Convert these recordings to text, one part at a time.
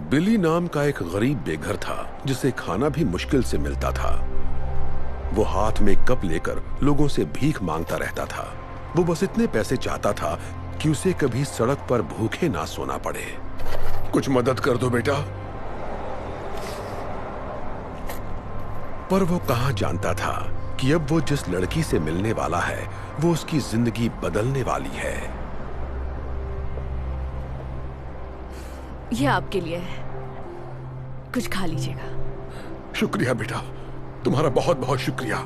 बिली नाम का एक गरीब बेघर था जिसे खाना भी मुश्किल से मिलता था। वो हाथ में कप लेकर लोगों से भीख मांगता रहता था। वो बस इतने पैसे चाहता था कि उसे कभी सड़क पर भूखे ना सोना पड़े। कुछ मदद कर दो बेटा। पर वो कहां जानता था कि अब वो जिस लड़की से मिलने वाला है वो उसकी जिंदगी बदलने वाली है। ये आपके लिए है, कुछ खा लीजिएगा। शुक्रिया बेटा, तुम्हारा बहुत बहुत शुक्रिया।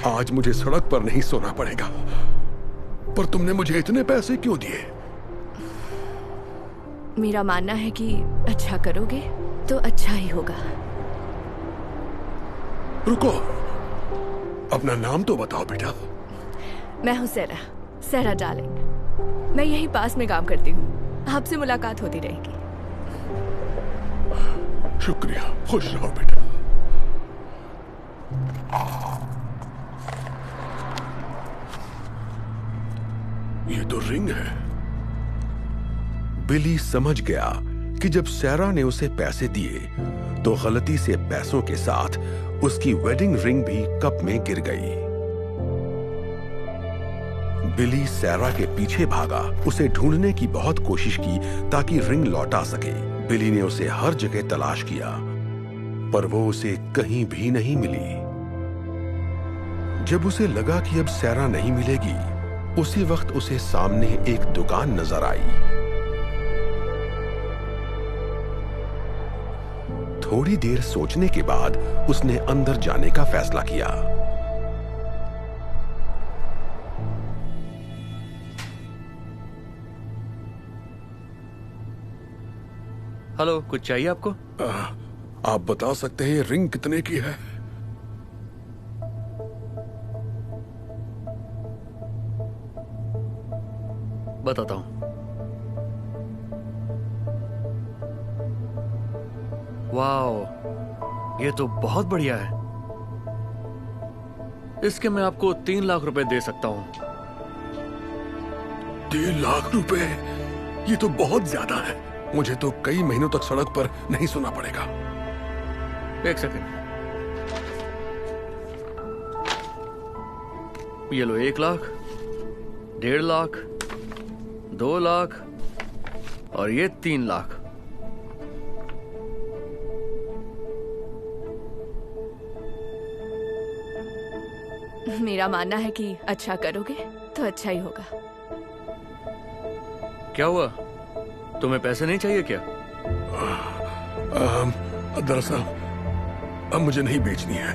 आज मुझे सड़क पर नहीं सोना पड़ेगा। पर तुमने मुझे इतने पैसे क्यों दिए? मेरा मानना है कि अच्छा करोगे तो अच्छा ही होगा। रुको, अपना नाम तो बताओ बेटा। मैं हूँ सहरा डार्लिंग। मैं यहीं पास में काम करती हूँ। आपसे मुलाकात होती रहेगी। शुक्रिया, खुश रहो बेटा। ये तो रिंग है। बिली समझ गया कि जब सैरा ने उसे पैसे दिए तो गलती से पैसों के साथ उसकी वेडिंग रिंग भी कप में गिर गई। बिली सैरा के पीछे भागा, उसे ढूंढने की बहुत कोशिश की ताकि रिंग लौटा सके। बिली ने उसे हर जगह तलाश किया पर वो उसे कहीं भी नहीं मिली। जब उसे लगा कि अब सैरा नहीं मिलेगी, उसी वक्त उसे सामने एक दुकान नजर आई। थोड़ी देर सोचने के बाद उसने अंदर जाने का फैसला किया। हेलो, कुछ चाहिए आपको? आप बता सकते हैं ये रिंग कितने की है? बताता हूं। वाओ, ये तो बहुत बढ़िया है। इसके मैं आपको 3 लाख रुपए दे सकता हूं। 3 लाख रुपए? ये तो बहुत ज्यादा है। मुझे तो कई महीनों तक सड़क पर नहीं सोना पड़ेगा। एक सेकंड। ये लो 1 लाख, 1.5 लाख, 2 लाख और ये 3 लाख। मेरा मानना है कि अच्छा करोगे तो अच्छा ही होगा। क्या हुआ, तुम्हें पैसे नहीं चाहिए क्या? दरअसल अब मुझे नहीं बेचनी है,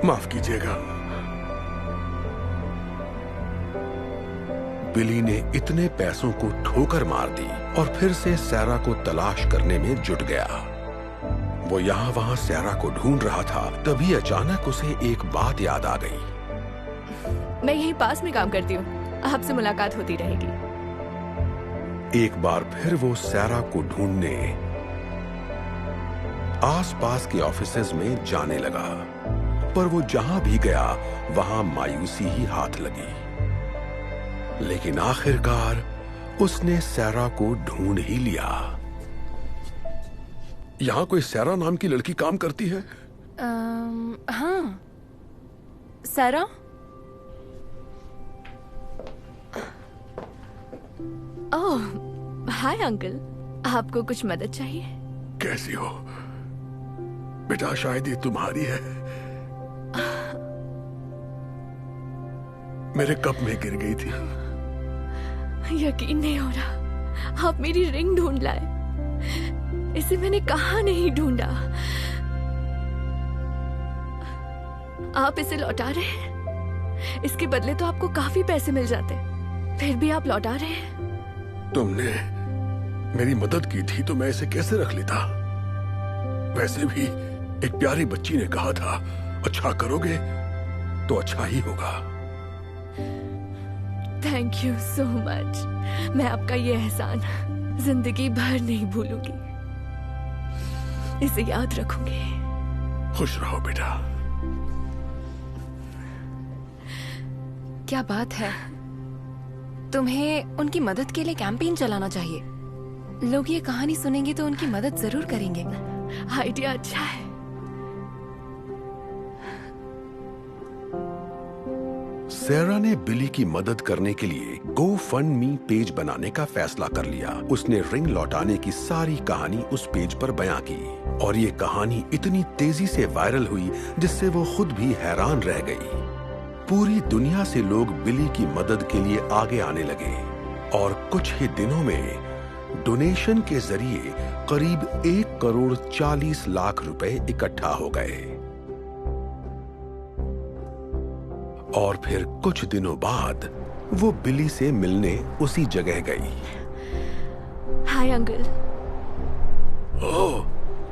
माफ कीजिएगा। बिली ने इतने पैसों को ठोकर मार दी और फिर से सैरा को तलाश करने में जुट गया। वो यहाँ वहां सैरा को ढूंढ रहा था, तभी अचानक उसे एक बात याद आ गई। मैं यहीं पास में काम करती हूँ, आपसे मुलाकात होती रहेगी। एक बार फिर वो सैरा को ढूंढने आसपास के ऑफिसेज में जाने लगा, पर वो जहां भी गया वहां मायूसी ही हाथ लगी। लेकिन आखिरकार उसने सैरा को ढूंढ ही लिया। यहां कोई सैरा नाम की लड़की काम करती है? हाँ, सैरा। ओह, हाय अंकल, आपको कुछ मदद चाहिए? कैसी हो बेटा? शायद ये तुम्हारी है। मेरे कप में गिर गई थी। यकीन नहीं हो रहा, आप मेरी रिंग ढूंढ लाए। इसे मैंने कहाँ नहीं ढूंढा। आप इसे लौटा रहे हैं? इसके बदले तो आपको काफी पैसे मिल जाते, फिर भी आप लौटा रहे हैं। तुमने मेरी मदद की थी तो मैं इसे कैसे रख लेता? वैसे भी एक प्यारी बच्ची ने कहा था, अच्छा करोगे तो अच्छा ही होगा। Thank you so much. मैं आपका ये एहसान जिंदगी भर नहीं भूलूंगी, इसे याद रखूंगी। खुश रहो बेटा। क्या बात है, तुम्हें उनकी मदद के लिए कैंपेन चलाना चाहिए। लोग ये कहानी सुनेंगे तो उनकी मदद जरूर करेंगे। आइडिया अच्छा है। सैरा ने बिली की मदद करने के लिए GoFundMe पेज बनाने का फैसला कर लिया। उसने रिंग लौटाने की सारी कहानी उस पेज पर बयां की और ये कहानी इतनी तेजी से वायरल हुई जिससे वो खुद भी हैरान रह गई। पूरी दुनिया से लोग बिली की मदद के लिए आगे आने लगे और कुछ ही दिनों में डोनेशन के जरिए करीब 1,40,00,000 रुपए इकट्ठा हो गए। और फिर कुछ दिनों बाद वो बिली से मिलने उसी जगह गई। Hi uncle. ओह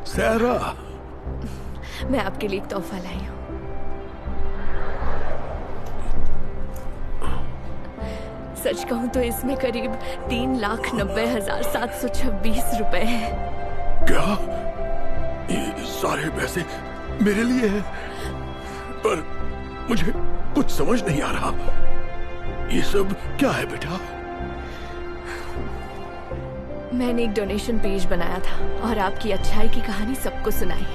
सैरा, मैं आपके लिए एक तोहफा लाई हूँ। सच कहूँ तो इसमें करीब 3,90,726 रुपए हैं। क्या ये सारे पैसे मेरे लिए हैं? पर मुझे कुछ समझ नहीं आ रहा। ये सब क्या है बेटा? मैंने एक डोनेशन पेज बनाया था और आपकी अच्छाई की कहानी सबको सुनाई।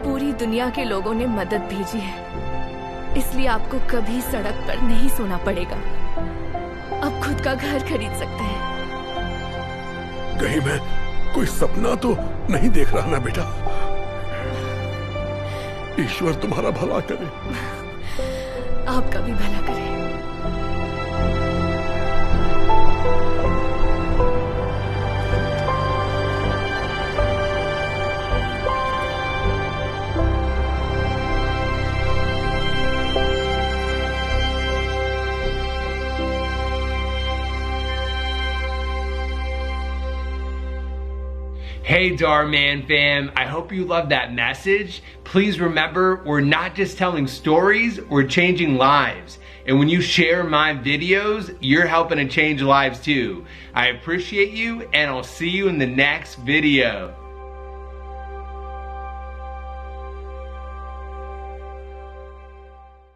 पूरी दुनिया के लोगों ने मदद भेजी है, इसलिए आपको कभी सड़क पर नहीं सोना पड़ेगा। अब खुद का घर खरीद सकते हैं। कहीं मैं कोई सपना तो नहीं देख रहा ना बेटा? ईश्वर तुम्हारा भला करे। आपका भी भला करे। Hey Dhar Mann fam, I hope you love that message. Please remember, we're not just telling stories, we're changing lives. And when you share my videos, you're helping to change lives too. I appreciate you, and I'll see you in the next video.